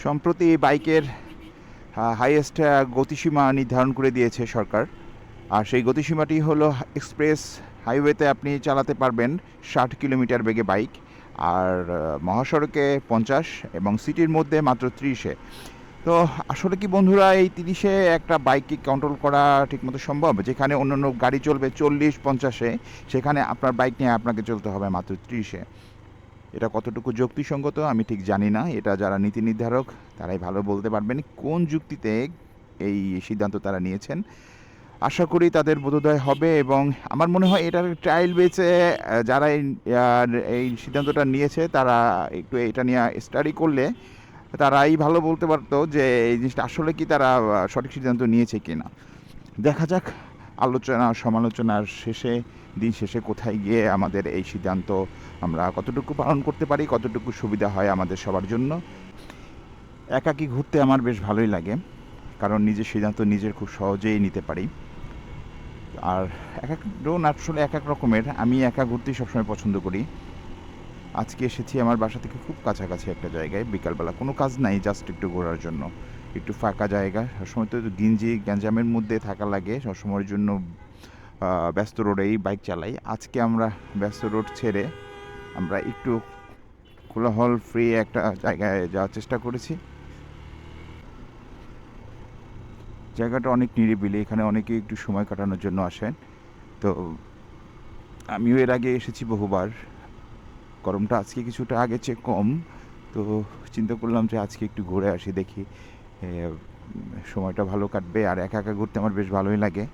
সম্প্রতি বাইকের হাইয়েস্ট গতিসীমা নির্ধারণ করে দিয়েছে সরকার। আর সেই গতিসীমাটি হলো এক্সপ্রেস হাইওয়েতে আপনি চালাতে পারবেন 60 কিলোমিটার বেগে বাইক, আর মহাসড়কে 50 এবং সিটির মধ্যে মাত্র 30-এ। তো আসলে কি বন্ধুরা, এই 30-এ একটা বাইককে কন্ট্রোল করা ঠিকমতো সম্ভব? যেখানে অন্যান্য গাড়ি চলবে 40-50-এ, সেখানে আপনার বাইক নিয়ে আপনাকে চলতে হবে মাত্র 30-এ। এটা কতটুকু যুক্তিসঙ্গত আমি ঠিক জানি না। এটা যারা নীতি নির্ধারক তারাই ভালো বলতে পারবেন কোন যুক্তিতে এই সিদ্ধান্ত তারা নিয়েছেন। আশা করি তাদের বোধোদয় হবে, এবং আমার মনে হয় এটার ট্রায়াল বেসে যারা এই সিদ্ধান্তটা নিয়েছে তারা একটু এটা নিয়ে স্টাডি করলে তারাই ভালো বলতে পারতো যে এই জিনিসটা আসলে কি তারা সঠিক সিদ্ধান্ত নিয়েছে কি না। দেখা যাক আলোচনা সমালোচনার শেষে, দিন শেষে কোথায় গিয়ে আমাদের এই সিদ্ধান্ত আমরা কতটুকু পালন করতে পারি, কতটুকু সুবিধা হয় আমাদের সবার জন্য। একাকী ঘুরতে আমার বেশ ভালোই লাগে, কারণ নিজের সিদ্ধান্ত নিজের খুব সহজেই নিতে পারি। আর এক এক ড্রোন আসলে এক এক রকমের। আমি একা ঘুরতেই সবসময় পছন্দ করি। আজকে এসেছি আমার বাসা থেকে খুব কাছাকাছি একটা জায়গায়, বিকালবেলা কোনো কাজ নাই, জাস্ট একটু ঘোরার জন্য। একটু ফাঁকা জায়গা, সবসময় তো গ্যাঞ্জামের মধ্যে থাকা লাগে, সবসময়ের জন্য ব্যস্ত রোডেই বাইক চালাই। আজকে আমরা ব্যস্ত রোড ছেড়ে আমরা একটু কোলাহল ফ্রি একটা জায়গায় যাওয়ার চেষ্টা করেছি। জায়গাটা অনেক নিরিবিলি, এখানে অনেকে একটু সময় কাটানোর জন্য আসেন। তো আমিও এর আগে এসেছি বহুবার। গরমটা আজকে কিছুটা আগের চেয়ে কম, তো চিন্তা করলাম যে আজকে একটু ঘুরে আসি, দেখি সময়টা ভালো কাটবে। আর একা একা ঘুরতে আমার বেশ ভালোই লাগে।